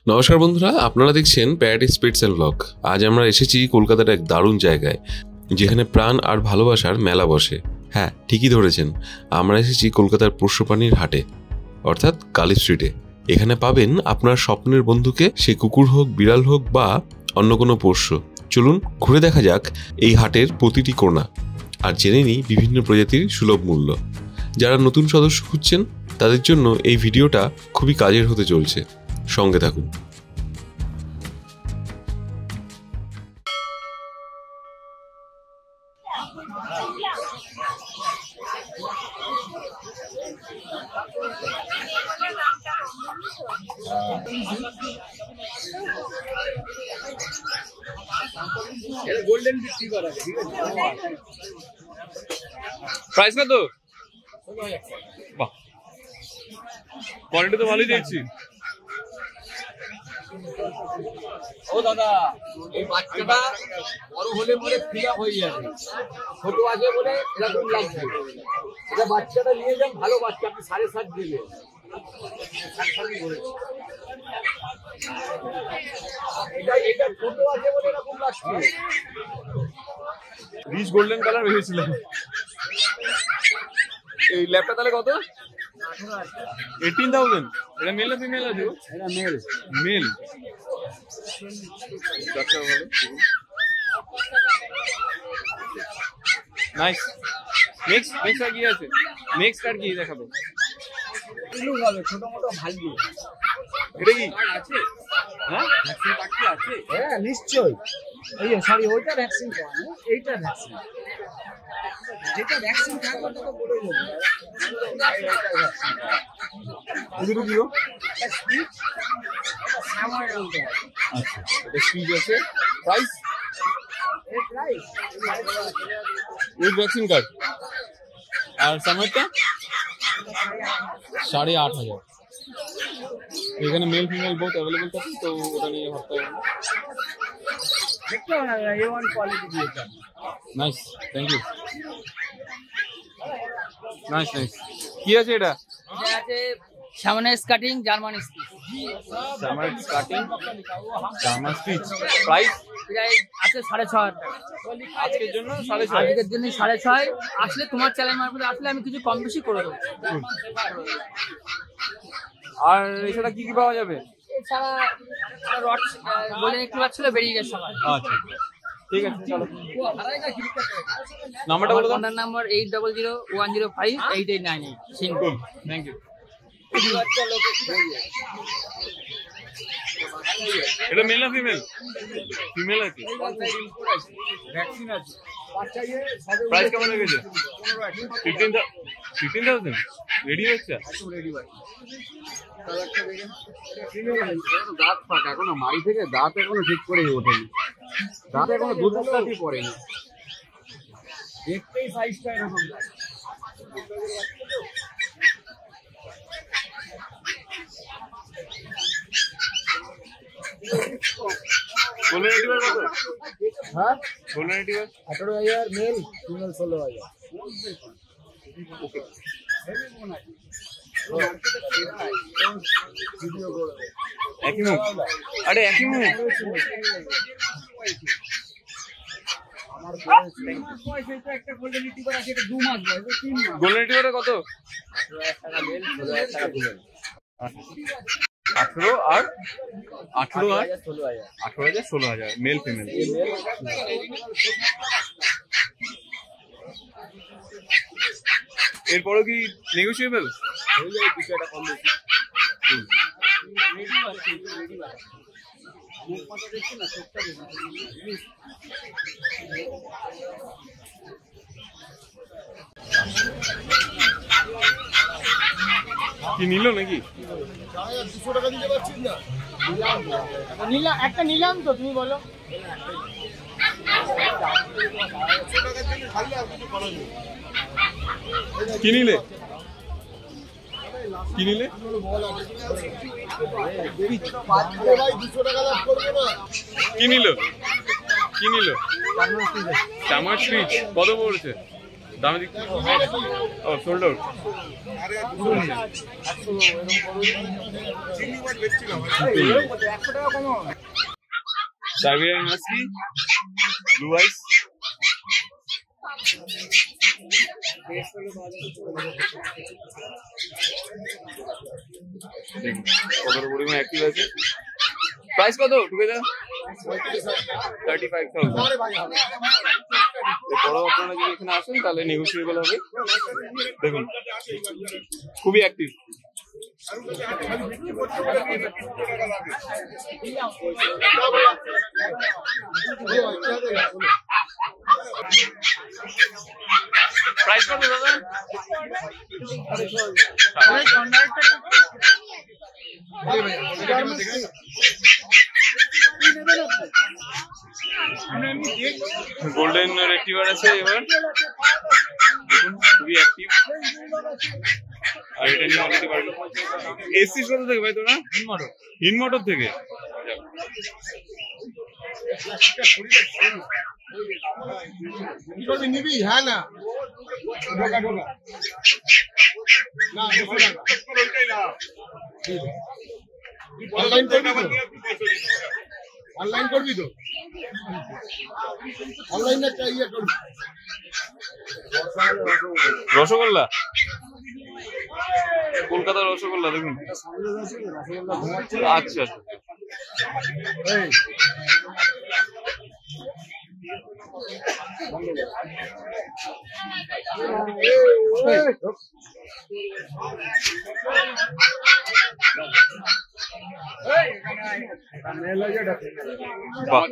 নমস্কার বন্ধুরা, আপনারা দেখছেন প্যারাডাইস পেটস এন্ড ব্লগ। আজ আমরা এসেছি কলকাতার এক দারুণ জায়গায়, যেখানে প্রাণ আর ভালোবাসার মেলা বসে। হ্যাঁ, ঠিকই ধরেছেন, আমরা এসেছি কলকাতার পোষ্য প্রাণীর হাটে, অর্থাৎ কালী স্ট্রিটে। এখানে পাবেন আপনার স্বপ্নের বন্ধুকে, সে কুকুর হোক, বিড়াল হোক বা অন্য কোনো পোষ্য। চলুন ঘুরে দেখা যাক এই হাটের প্রতিটি কোণা, আর জেনে নিই বিভিন্ন প্রজাতির সুলভ মূল্য। যারা নতুন সদস্য খুঁজছেন তাদের জন্য এই ভিডিওটা খুবই কাজের হতে চলছে, সঙ্গে থাকুন। গোল্ডেন বিক্রি করা ঠিক আছে। প্রাইস কত? বাহ, কোয়ালিটি তো ভালোই দেখছি। ও দাদা, এই বাচ্চাটা বড় হলে পরে ফিল আপ হয়ে যাবে, ছোট আছে বলে এরকম লাগছে। এটা বাচ্চাটা নিয়ে যান, ভালো বাচ্চা, আপনি 7.5 দিবেন। এটা ছোট আছে বলে এরকম লাগছে। রিচ গোল্ডেন কালার ভেবেছিলাম। এই ল্যাপটা তাহলে কত? 18,000। এটা মেল না ফিমেল আছে? এটা মেল। মেল। নাইস। নেক্সট আর কি আছে? নেক্সট আর কি দেখাবো? এগুলো হবে ছোট মোটো ভালো। এটা কি আছে? হ্যাঁ, ভ্যাকসিন কার্ড কি আছে? হ্যাঁ নিশ্চয়ই। এই সরি, ওইটা ভ্যাকসিন করা না, এইটা ভ্যাকসিন। যেটা ভ্যাকসিন থাকবে ওটা তো বলেই দেবো। এগুলো কি গো? Summer road. আচ্ছা, এটা স্পিচ আছে। প্রাইস? এর প্রাইস উইথ ভ্যাকসিন কার্ড। আর সামারটা 8,500। এখানে মেল ফিমেল বোথ অ্যাভেলেবল থাকে, তো ওটা নিয়ে ভাবতে হবে। দেখতে হবে না, A1 কোয়ালিটি দিয়েছে। Nice, thank you. নাইস। কি আছে এটা? এটা আছে সামনের skirting German speech. Summer cutting German speech. Price? এটা আছে 6,500 টাকা। আজকের জন্য 6,500। আজকের জন্য 6,500। আসলে তোমার চ্যানেল মারফত আসলে আমি কিছু কম বেশি করে দেবো। আর এছাড়া কি কি পাওয়া যাবে? এছাড়া রড বলে একটু ছিল, বেরিয়ে গেছে সবাই। আচ্ছা, ঠিক আছে, চলো। নাম্বারটা বলো তো। আমার নাম্বার 8001058898। Simple, thank you. এটা মেল না ফিমেল? ফিমেল আছে। ভ্যাকসিন আছে। প্রাইস কেমন লেগেছে? 15,000। রেডি হচ্ছে? দাঁত ফাঁকা এখনো, মাড়ি থেকে দাঁত এখনো ঠিক করে ওঠেনি, দাঁত এখনো দুধটাই পড়েনি। দেখতেই সাইজটা এরকম। গোল্ডেন রিট্রিভার কত? হ্যাঁ, গোল্ডেন রিট্রিভার 18,000 মেল, ফিমেল 16,000। একই মুখ? আরে একই মুখ। একটা গোল্ডেন রিট্রিভার আছে, এটা 2 মাস বয়স, 3 মাস। গোল্ডেন রিট্রিভার কত? 18,000 টাকা মেল, 16,000 টাকা ফিমেল। 18 আর 16,000 16,000 মেল ফিমেল। এরপরও কি নেগোশিয়েবল? হয়ে যায় কিছু একটা কম বেশি। কি নিল নাকি? 200 টাকা দিতে পারছিস না? নিলাম, একটা নিলাম তো, তুমি বলো। কি নিলে? কি নিলে? কি নিল? টামার স্পিচ কত পড়েছে? দামে দিক ও sold out Siberian musky blue ice কত পরিমাণ অ্যাক্টিভ আছে প্রাইস কত টুগেদার 35,000 বড় আপনারা যদি এখানে আসেন তাহলে নেগোসিয়েবল হবে দেখুন খুবই অ্যাক্টিভ প্রাইস কত দাদা গোল্ডেন রেক্টিভার আছে এবার খুবই অ্যাক্টিভ আর এটা নিয়ে অলরেডি পারবে এসি কত থেকে ভাই তোরা হিন মোটর থেকে নিবি হ্যাঁ না অনলাইন করবি তো অনলাইন একটা ইয়ে করবি রসগোল্লা কলকাতার রসগোল্লা দেখুন আচ্ছা বাহ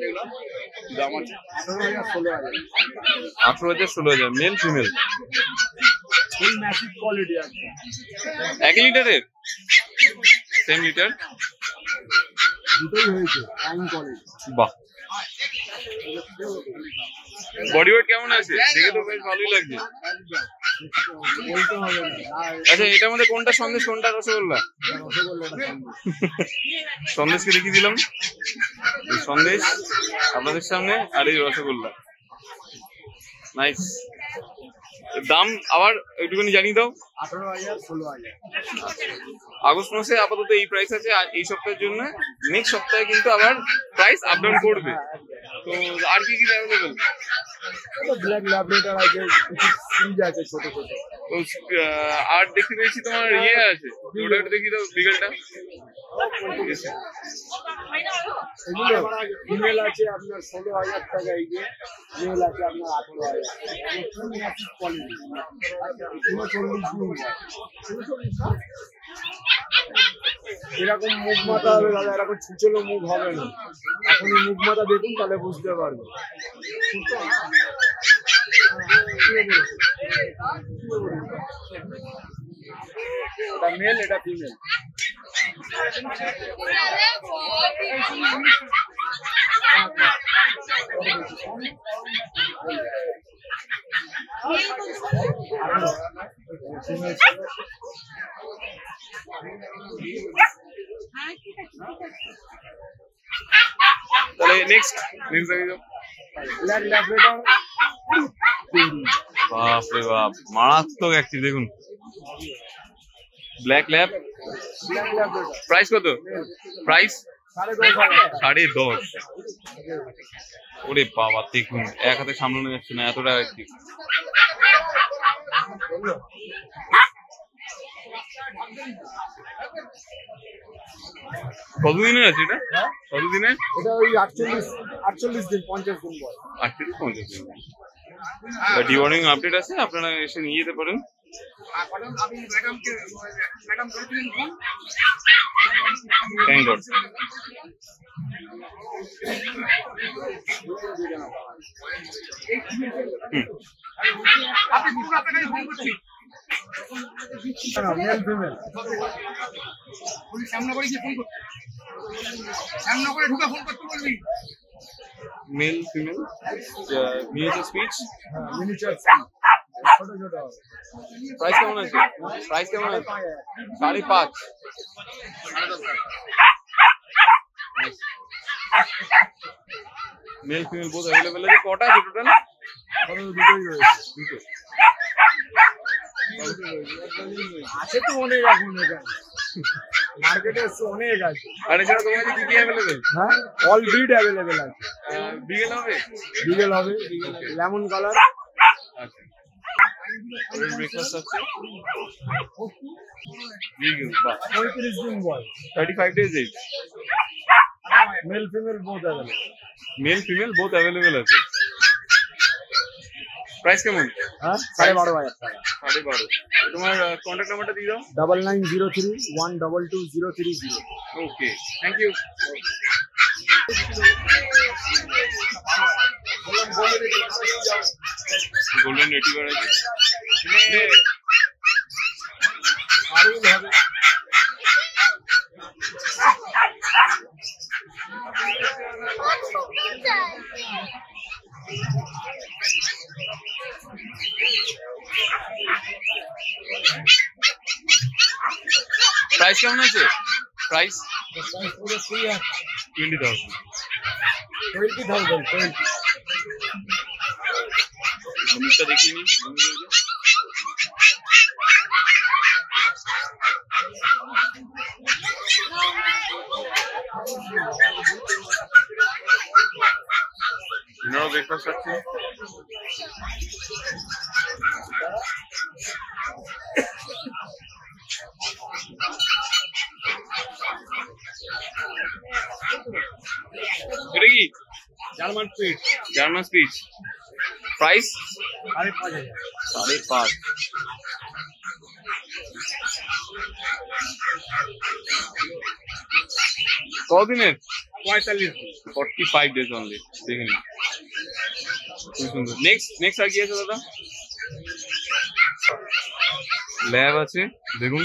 18,000 মেল ফিমেল 1 লিটারের সেম লিটার দুটোই হয়েছে টাইম কোয়ালিটি বাহ বডি ওয়েট কেমন আছে দেখে তো বেশ ভালোই লাগছে আচ্ছা এটার মধ্যে কোনটা সন্দেশ কোনটা রসগোল্লা সন্দেশকে দেখিয়ে দিলাম সন্দেশ আপনাদের সামনে আর এই রসগোল্লা নাইস দাম আবার একটুখানি জানিয়ে দাও 18,000 16,000 আগস্ট মাসে আপাতত এই প্রাইস আছে আর এই সপ্তাহের জন্য নেক্সট সপ্তাহে কিন্তু আবার প্রাইস আপ ডাউন করবে তো আর কি কি অ্যাভেলেবল ব্ল্যাক ল্যাবরেটর আছে সিজ আছে ছোট ছোট তো আর দেখতে পেয়েছি তোমার ইয়ে আছে ওটা একটু দেখিয়ে দাও বিগলটা এগুলো ফিমেল আছে আপনার 16,000 টাকা এই যে মেল আছে আপনার 18,000 ফুল ম্যাচিং কোয়ালিটি 39 এরকম মুখ মাথা হবে দাদা এরকম ছুচলো মুখ হবে না এখন মুখ মাথা দেখুন তাহলে বুঝতে পারবে এটা মেল এটা ফিমেল তাহলে নেক্সট ব্ল্যাক ল্যাবরেটর বাপ রে বাপ মারাত্মক অ্যাক্টিভ দেখুন ব্ল্যাক ল্যাব প্রাইস কত প্রাইস 10.5 ওরে বাবা দেখুন এক হাতে সামলানো যাচ্ছে না এতটা অ্যাক্টিভ কতদিনের আছে এটা কতদিনের এটা ওই 48 দিন 50 দিন পর 48-50 দিন ডিওয়ার্মিং আপডেট আছে আপনারা এসে নিয়ে যেতে পারেন thank god male female male female miniature speech miniature ছোট ছোট হবে प्राइस কেমন আছে প্রাইস কেমন আছে 5.5 মেল ফিমেল বোথ अवेलेबल আছে কটা আছে টোটাল দুটোই রয়েছে দুটো আছে তো অনেক এখন এখানে মার্কেটে অনেক আছে। আর এছাড়া তোমার কাছে কি কি অ্যাভেলেবেল? হ্যাঁ, অল ব্রিড অ্যাভেলেবেল আছে। বিগেল হবে? বিগেল হবে, লেমন কালার। আচ্ছা, ব্রেকফাস্ট আছে বিগেল। বাহ, 35 দিন বয়স, 35 days age, male female both available. Male female both available আছে। প্রাইস কেমন? হ্যাঁ, 12,500 টাকা। 12.5। তোমার কন্ট্যাক্ট নাম্বারটা দিয়ে দাও। 9903122030। ওকে, থ্যাংক ইউ। গোল্ডেন রেটিভার আছে। আরুল হবে। প্রাইস কেমন আছে? প্রাইস পুরো 20,000। 20,000। 20,000। জিনিসটা দেখিয়ে নি ব্রেকফাস্ট আছে। এটা কি? German speed. German speech. Price 5,500। 5.5। কদিনের? 45 দিন। 45 days অনলি। দেখে নিন, খুব সুন্দর। নেক্সট আর কি আছে দাদা? ল্যাব আছে, দেখুন।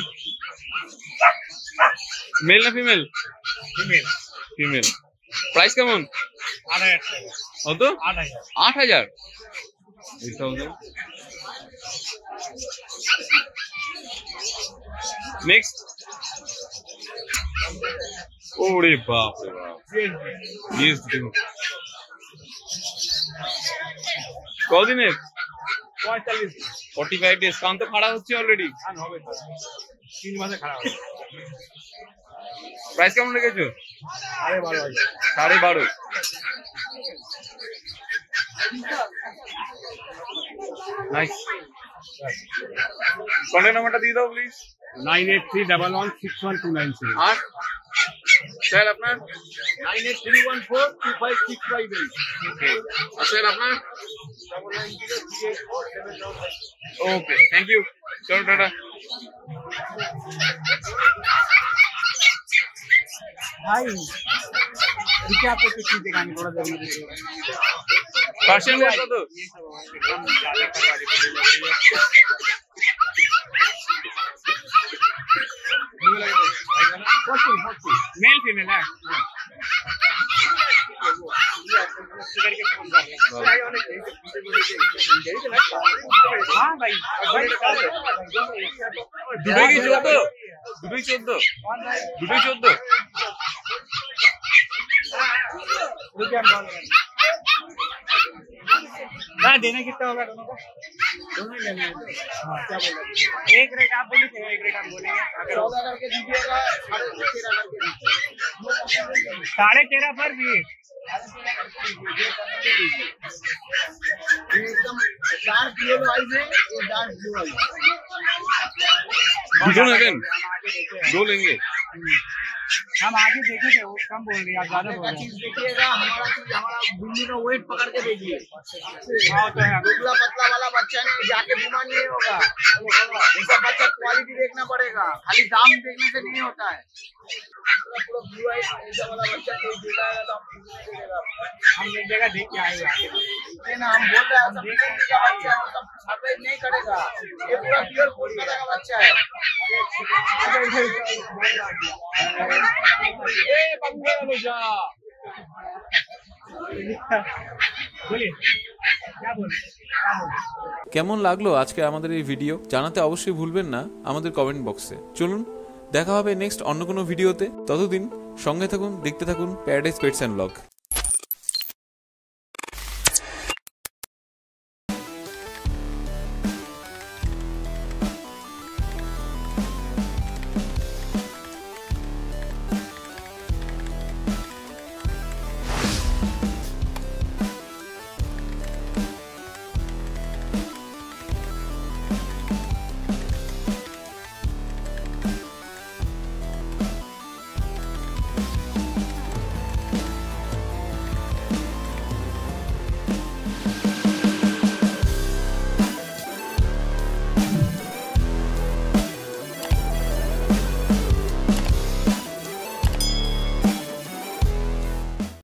মেল না ফিমেল? ফিমেল। ফিমেল। প্রাইস কেমন? 8,000 টাকা। কত? 8,000। 8,000। 8,000। নেক্সট। ওরে বাপ রে বাপ, ইয়েস দেখুন। কদিনের? 45 দিন। 45 days। কান তো খাড়া হচ্ছে অলরেডি। আর হবে 3 মাসে খারাপ হবে। প্রাইস কেমন রেখেছো? 12,500। 12.5। নাইস। কন্ট্যাক্ট নাম্বারটা দিয়ে দাও প্লিজ। 9831161297। আর স্যার আপনার? 9831425658। আর স্যার আপনার? ওকে, থ্যাংক ইউ। চলো টাটা। भाई क्या आपको कुछ चीज दिखाने थोड़ा देर में देखिए। पार्शियल रेट कत? एकदम ज्यादा करवा दी मेल फीमेल है। हाँ भाई দুটোই কি 14? দুটোই 14? দুটোই 14? ना देना कितना होगा दोनों को? दोनों ही लेना है। हाँ, क्या बोल रहे? एक रेट आप बोले थे, एक रेट हम बोलेंगे। अगर 14 करके दीजिएगा, 13.5 करके दीजिए। 13.5 पर भी एकदम डार्क ब्लू आइज है, ये डार्क ब्लू आइज। দুটো নেবেন? दो लेंगे। हम आगे देखे थे, वो कम बोल रही है, आप ज्यादा बोल रहे हैं। चीज देखिएगा, हमारा बिल्ली का वेट पकड़ के देखिए। हाँ तो है। दुबला पतला वाला बच्चा नहीं, जाके बीमार नहीं होगा। ऐसा बच्चा क्वालिटी देखना पड़ेगा, खाली दाम देखने से नहीं होता है। पूरा ब्लू आइज ऐसा वाला बच्चा कोई देता है तो हम एक जगह देख के आए हुए हैं। ना हम बोल रहे हैं सब देखेंगे क्या बच्चा है, सब सफेद नहीं करेगा। ये पूरा प्योर कोलकाता का बच्चा है। ए बंदे वाले जा बोलिए क्या बोले? কেমন লাগলো আজকে আমাদের এই ভিডিও জানাতে অবশ্যই ভুলবেন না আমাদের কমেন্ট বক্সে। চলুন দেখা হবে নেক্সট অন্য কোনো ভিডিওতে। ততদিন সঙ্গে থাকুন, দেখতে থাকুন প্যারাডাইস পেটস অ্যান্ড ব্লগ। আছে।